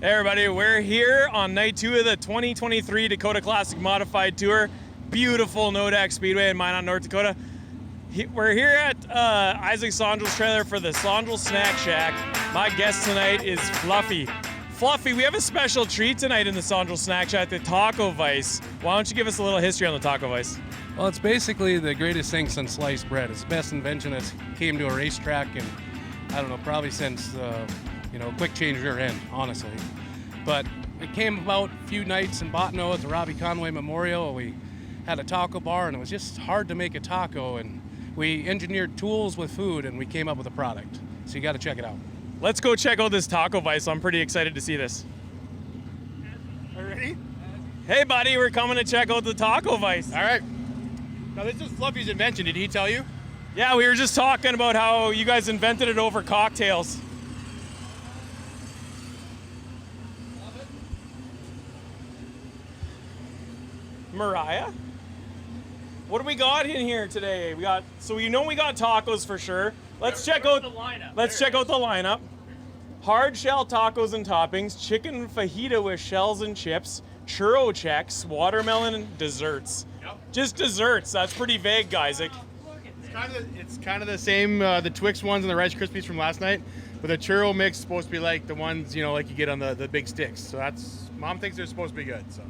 Hey everybody, we're here on night 2 of the 2023 Dakota Classic Modified Tour. Beautiful No-Deck Speedway in Minot, North Dakota. We're here at Isaac Sondrol's trailer for the Sondrol Snack Shack. My guest tonight is Fluffy. Fluffy, we have a special treat tonight in the Sondrol Snack Shack, the Taco Vise. Why don't you give us a little history on the Taco Vise? Well, it's basically the greatest thing since sliced bread. It's the best invention that's came to a racetrack, and I don't know, probably since quick change rear end, honestly. But it came about a few nights in Bottineau at the Robbie Conway Memorial. We had a taco bar, and it was just hard to make a taco, and we engineered tools with food, and we came up with a product. So you got to check it out. Let's go check out this Taco Vise. I'm pretty excited to see this. Are you ready? Hey buddy, we're coming to check out the Taco Vise. All right. Now this is Fluffy's invention. Did he tell you? Yeah, we were just talking about how you guys invented it over cocktails. Mariah? What do we got in here today? We got we got tacos for sure. Let's check out the lineup. Let's check out the lineup. Hard shell tacos and toppings, chicken fajita with shells and chips, churro checks, watermelon and desserts. Yep. Just desserts. That's pretty vague, Isaac. It's kind of the same, the Twix ones and the Rice Krispies from last night, but the churro mix is supposed to be like the ones, like you get on the big sticks. So Mom thinks they're supposed to be good, so.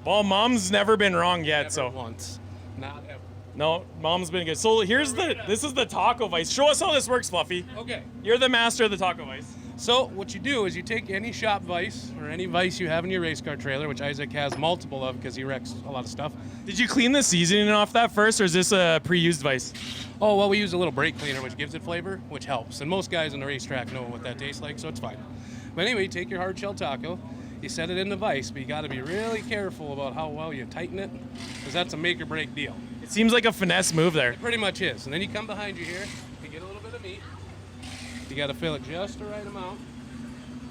Well, Mom's never been wrong yet, Never so. once. Not ever. No, Mom's been good. So this is the Taco Vise. Show us how this works, Fluffy. Okay. You're the master of the Taco Vise. So what you do is you take any shop vise or any vise you have in your race car trailer, which Isaac has multiple of because he wrecks a lot of stuff. Did you clean the seasoning off that first, or is this a pre-used vise? Oh, well, we use a little brake cleaner, which gives it flavor, which helps. And most guys on the racetrack know what that tastes like, so it's fine. But anyway, you take your hard shell taco, you set it in the vise, but you got to be really careful about how well you tighten it, because that's a make or break deal. It seems like a finesse move there. It pretty much is. And then you come behind you here, you get a little bit of meat. You got to fill it just the right amount.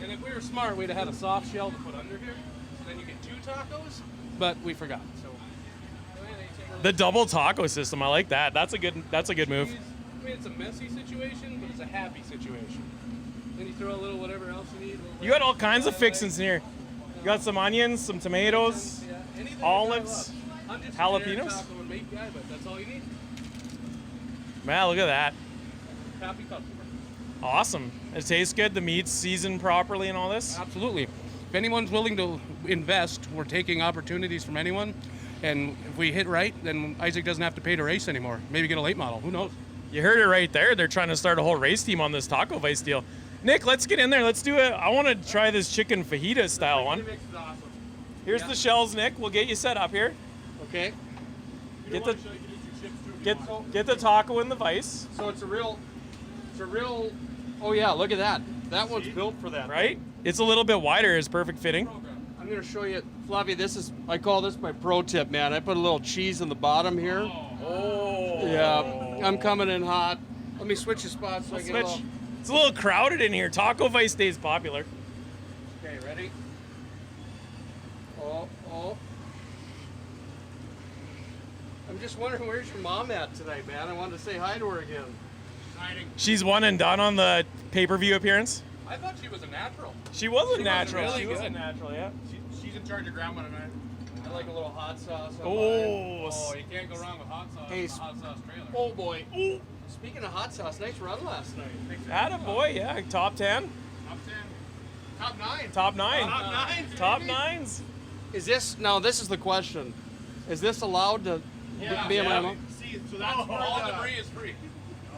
And if we were smart, we'd have had a soft shell to put under here. So then you get 2 tacos, but we forgot. So The double taco system, I like that. That's a good move. I mean, it's a messy situation, but it's a happy situation. Then you throw a little whatever else you need. You got all kinds of fixings in here. You got some onions, some tomatoes, olives, I'm just jalapenos. A taco and meat guy, but that's all you need. Man, look at that. Happy customer. Awesome. It tastes good. The meat's seasoned properly and all this. Absolutely. If anyone's willing to invest, we're taking opportunities from anyone. And if we hit right, then Isaac doesn't have to pay to race anymore. Maybe get a late model. Who knows? You heard it right there. They're trying to start a whole race team on this Taco Vise deal. Nick, let's get in there. Let's do it. I want to try this chicken fajita style one. Mix is awesome. Here's the shells, Nick. We'll get you set up here. Okay. Get the taco in the vise. So it's a real, oh yeah, look at that. That one's built for that. Right? It's a little bit wider. It's perfect fitting. I'm gonna show you, Fluffy, I call this my pro tip, man. I put a little cheese in the bottom here. Oh. Yeah, I'm coming in hot. Let me switch the spots so I get a little. It's a little crowded in here. Taco Vise stays popular. Okay, ready? Oh. I'm just wondering where's your mom at tonight, man? I wanted to say hi to her again. She's hiding. She's one and done on the pay-per-view appearance. I thought she was a natural. She was a She natural. was really She was a good. natural, yeah. She's in charge of grandma tonight. I like a little hot sauce. On Oh. Oh, you can't go wrong with hot sauce. Hey, in a hot sauce trailer. Oh boy. Ooh. Speaking of hot sauce, nice run last night. Attaboy, yeah. Top 10. Top 10. Top 9. Top 9. Top 9. Top 9s. Is this is the question. Is this allowed to be in my mom? See, so that's where all debris is free.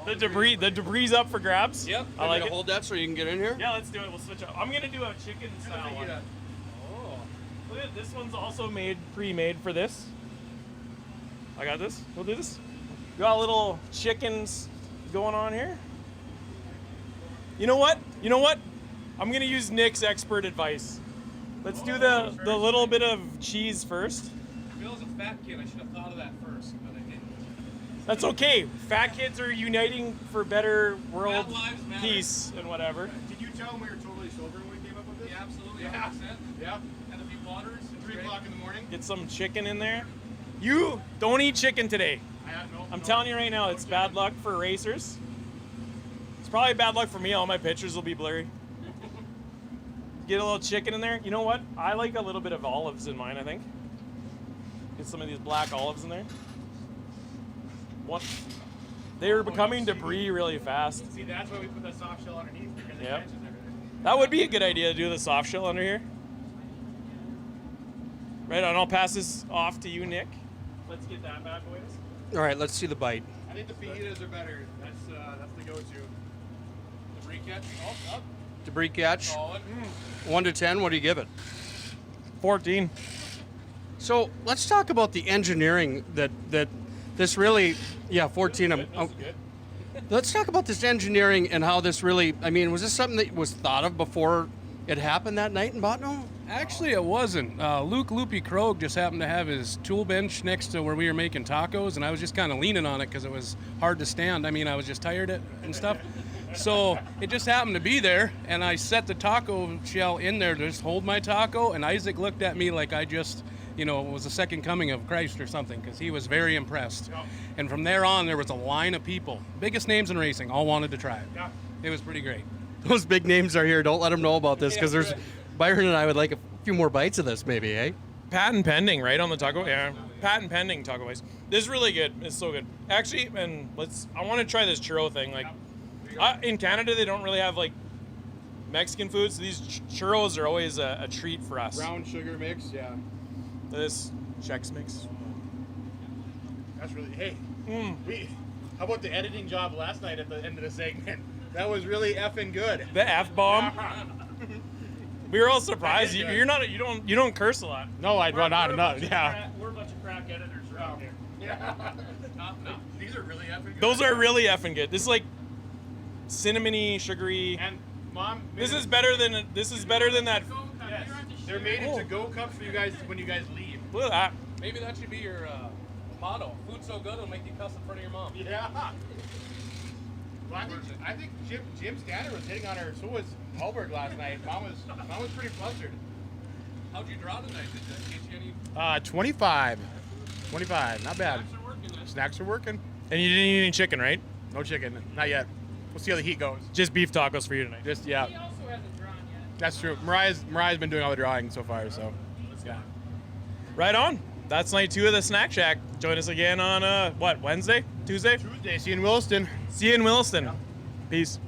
The debris up for grabs. Yep. I like it. Hold that so you can get in here? Yeah, let's do it. We'll switch up. I'm gonna do a chicken style one. Oh. Look at this one's also pre-made for this. I got this. We'll do this. Got little chickens going on here. You know what? I'm gonna use Nick's expert advice. Let's do the little bit of cheese first. Bill's a fat kid. I should have thought of that first, but I didn't. That's okay. Fat kids are uniting for better world Fat lives matter. peace and whatever. Did you tell him we were totally sober when we came up with this? Yeah, absolutely. Yeah. 100%. Yeah. And a few waters. 3 o'clock in the morning. Get some chicken in there. You don't eat chicken today. I'm telling you right now, it's bad luck for racers. It's probably bad luck for me. All my pictures will be blurry. Get a little chicken in there. You know what? I like a little bit of olives in mine, I think. Get some of these black olives in there. What? They were becoming debris really fast. See, that's why we put that soft shell underneath, because it Yep. catches everything. That would be a good idea to do the soft shell under here. Right on, I'll pass this off to you, Nick. Let's get that bad boy. All right, let's see the bite. I think the fajitas are better. That's the go-to. Debris catch. Oh, up. Debris catch. Solid. 1 to 10, what do you give it? 14. So let's talk about the engineering that this really, 14. This is good. Let's talk about this engineering and how this really, I mean, was this something that was thought of before it happened that night in Botno? Actually, it wasn't. Luke Loopy Krog just happened to have his tool bench next to where we were making tacos, and I was just kind of leaning on it because it was hard to stand. I mean, I was just tired and stuff. So it just happened to be there, and I set the taco shell in there to just hold my taco, and Isaac looked at me like I just, was the second coming of Christ or something, because he was very impressed. Yeah. And from there on, there was a line of people, biggest names in racing, all wanted to try it. Yeah. It was pretty great. Those big names are here. Don't let them know about this because there's Byron and I would like a few more bites of this maybe, eh? Patent pending, right, on the taco? Yeah, patent pending taco place. This is really good. It's so good. Actually, and I want to try this churro thing. Like, in Canada, they don't really have, like, Mexican food, so these churros are always a treat for us. Brown sugar mix, yeah. This Chex Mix. That's really, hey, how about the editing job last night at the end of the segment? That was really effing good. The F-bomb. We were all surprised. You don't curse a lot. No, I'd run out enough, yeah. We're a bunch of crack editors around here. Yeah. No, these are really effing good. Those are really effing good. This is like cinnamony, sugary. And Mom, This is better than that. Yes. They're made into go cups for you guys when you guys leave. Look at that. Maybe that should be your motto. Food so good, it'll make you cuss in front of your mom. Yeah. Well, I think Jim Scanner was hitting on her. So was Halberg last night. Mom was pretty flustered. How'd you draw tonight? Did that get you any 25. 25, not bad. snacks or working there? Snacks are working. And you didn't eat any chicken, right? No chicken, not yet. We'll see how the heat goes. Just beef tacos for you tonight. Just yeah. He also hasn't drawn yet. That's true. Mariah's been doing all the drawing so far, so yeah. Right on. That's night 2 of the Snack Shack. Join us again on Wednesday? Tuesday? Tuesday, see you in Williston. See you in Williston. Peace.